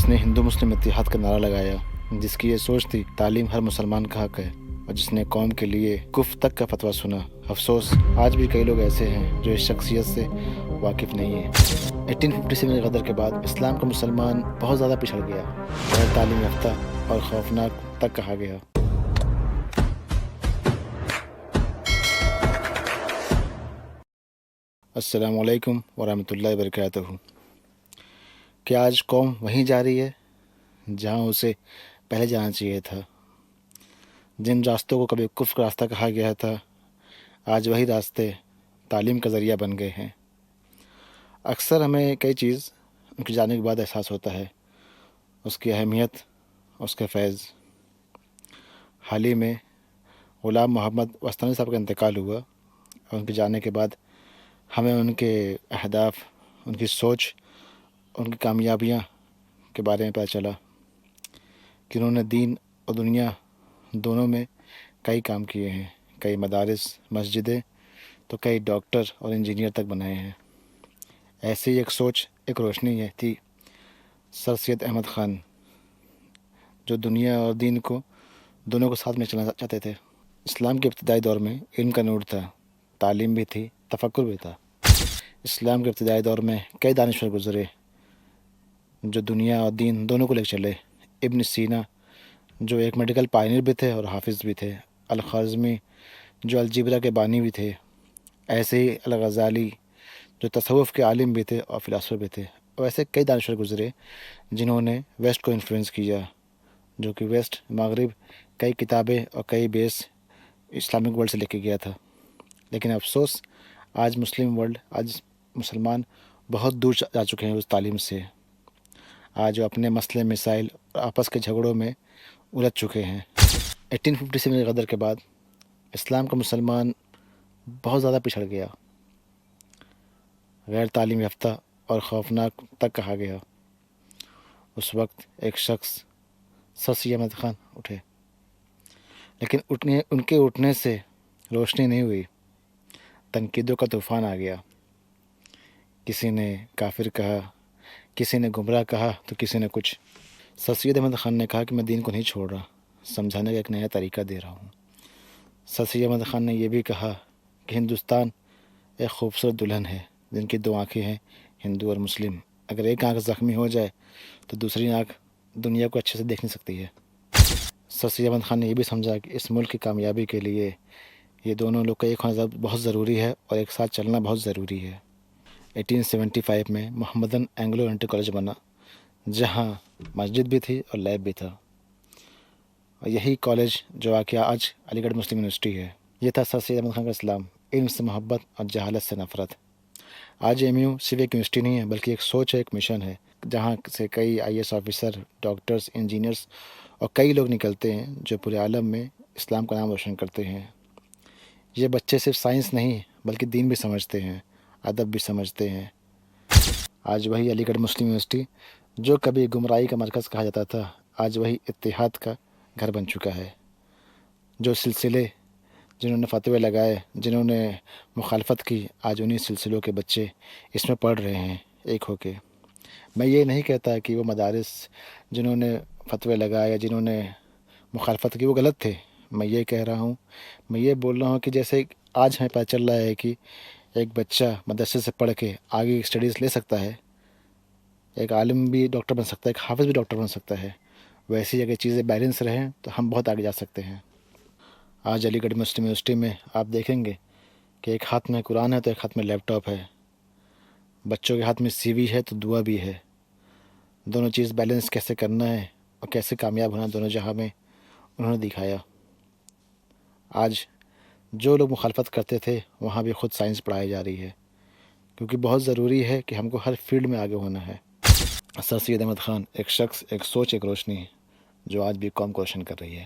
جس نے ہندو مسلم اتحاد کا نعرہ لگایا، جس کی یہ سوچ تھی تعلیم ہر مسلمان کا حق ہے، اور جس نے قوم کے لیے کفر تک کا فتویٰ سنا۔ افسوس آج بھی کئی لوگ ایسے ہیں جو اس شخصیت سے واقف نہیں ہیں۔ 1857 غدر کے بعد اسلام کا مسلمان بہت زیادہ پچھڑ گیا، غیر تعلیم یافتہ اور خوفناک تک کہا گیا۔ السلام علیکم ورحمۃ اللہ وبرکاتہ۔ کیا آج قوم وہیں جا رہی ہے جہاں اسے پہلے جانا چاہیے تھا؟ جن راستوں کو کبھی کفر کا راستہ کہا گیا تھا، آج وہی راستے تعلیم کا ذریعہ بن گئے ہیں۔ اکثر ہمیں کئی چیز ان کے جانے کے بعد احساس ہوتا ہے، اس کی اہمیت، اس کے فیض۔ حال ہی میں غلام محمد وسطانی صاحب کا انتقال ہوا، اور ان کے جانے کے بعد ہمیں ان کے اہداف، ان کی سوچ، ان کی کامیابیاں کے بارے میں پتہ چلا کہ انہوں نے دین اور دنیا دونوں میں کئی کام کیے ہیں، کئی مدارس، مسجدیں، تو کئی ڈاکٹر اور انجینئر تک بنائے ہیں۔ ایسی ایک سوچ، ایک روشنی ہے تھی سر سید احمد خان، جو دنیا اور دین کو دونوں کو ساتھ میں چلانا چاہتے تھے۔ اسلام کے ابتدائی دور میں علم کا نور تھا، تعلیم بھی تھی، تفکر بھی تھا۔ اسلام کے ابتدائی دور میں کئی دانشور گزرے جو دنیا اور دین دونوں کو لے چلے۔ ابن سینا جو ایک میڈیکل پائنیر بھی تھے اور حافظ بھی تھے، الخوارزمی جو الجبرا کے بانی بھی تھے، ایسے ہی الغزالی جو تصوف کے عالم بھی تھے اور فلاسفر بھی تھے، اور ایسے کئی دانشور گزرے جنہوں نے ویسٹ کو انفلوئنس کیا، جو کہ ویسٹ مغرب کئی کتابیں اور کئی بیس اسلامک ورلڈ سے لے کے گیا تھا۔ لیکن افسوس آج مسلم ورلڈ، آج مسلمان بہت دور جا چکے ہیں اس تعلیم سے۔ آج وہ اپنے مسئلے، مسائل اور آپس کے جھگڑوں میں الجھ چکے ہیں۔ 1857 غدر کے بعد اسلام کا مسلمان بہت زیادہ پچھڑ گیا، غیر تعلیم یافتہ اور خوفناک تک کہا گیا۔ اس وقت ایک شخص سر سید احمد خان اٹھے، لیکن ان کے اٹھنے سے روشنی نہیں ہوئی، تنقیدوں کا طوفان آ گیا۔ کسی نے کافر کہا، کسی نے گمراہ کہا، تو کسی نے کچھ۔ سر سید احمد خان نے کہا کہ میں دین کو نہیں چھوڑ رہا، سمجھانے کا ایک نیا طریقہ دے رہا ہوں۔ سر سید احمد خان نے یہ بھی کہا کہ ہندوستان ایک خوبصورت دلہن ہے جن کی دو آنکھیں ہیں، ہندو اور مسلم۔ اگر ایک آنکھ زخمی ہو جائے تو دوسری آنکھ دنیا کو اچھے سے دیکھ نہیں سکتی ہے۔ سر سید احمد خان نے یہ بھی سمجھا کہ اس ملک کی کامیابی کے لیے یہ دونوں لوگ کا ایک ہونا بہت ضروری ہے اور ایک ساتھ چلنا بہت ضروری ہے۔ 1875 میں محمدن اینگلو انٹر کالج بنا، جہاں مسجد بھی تھی اور لیب بھی تھا، اور یہی کالج جو واقعہ آج علی گڑھ مسلم یونیورسٹی ہے۔ یہ تھا سر سید احمد خان کا اسلام، علم سے محبت اور جہالت سے نفرت۔ آج ایم یو صرف ایک یونیورسٹی نہیں ہے، بلکہ ایک سوچ ہے، ایک مشن ہے، جہاں سے کئی I S officer, doctors, engineers اور کئی لوگ نکلتے ہیں جو پورے عالم میں اسلام کا نام روشن کرتے ہیں۔ یہ بچے صرف سائنس نہیں بلکہ دین بھی سمجھتے ہیں، ادب بھی سمجھتے ہیں۔ آج وہی علی گڑھ مسلم یونیورسٹی جو کبھی گمراہی کا مرکز کہا جاتا تھا، آج وہی اتحاد کا گھر بن چکا ہے۔ جو سلسلے، جنہوں نے فتوے لگائے، جنہوں نے مخالفت کی، آج انہی سلسلوں کے بچے اس میں پڑھ رہے ہیں ایک ہو کے۔ میں یہ نہیں کہتا کہ وہ مدارس جنہوں نے فتوے لگائے، جنہوں نے مخالفت کی، وہ غلط تھے۔ میں یہ کہہ رہا ہوں، میں یہ بول رہا ہوں کہ جیسے آج ہمیں پتہ چل رہا ہے کہ ایک بچہ مدرسے سے پڑھ کے آگے اسٹڈیز لے سکتا ہے، ایک عالم بھی ڈاکٹر بن سکتا ہے، ایک حافظ بھی ڈاکٹر بن سکتا ہے، ویسی اگر چیزیں بیلنس رہیں تو ہم بہت آگے جا سکتے ہیں۔ آج علی گڑھ مسلم یونیورسٹی میں آپ دیکھیں گے کہ ایک ہاتھ میں قرآن ہے تو ایک ہاتھ میں لیپ ٹاپ ہے، بچوں کے ہاتھ میں سی وی ہے تو دعا بھی ہے۔ دونوں چیز بیلنس کیسے کرنا ہے اور کیسے کامیاب ہونا دونوں جہاں میں انہوں نے دکھایا۔ آج جو لوگ مخالفت کرتے تھے وہاں بھی خود سائنس پڑھائی جا رہی ہے، کیونکہ بہت ضروری ہے کہ ہم کو ہر فیلڈ میں آگے ہونا ہے۔ سر سید احمد خان ایک شخص، ایک سوچ، ایک روشنی جو آج بھی قوم کو روشن کر رہی ہے۔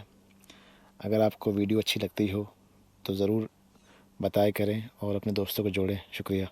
اگر آپ کو ویڈیو اچھی لگتی ہو تو ضرور بتائے کریں اور اپنے دوستوں کو جوڑیں۔ شکریہ۔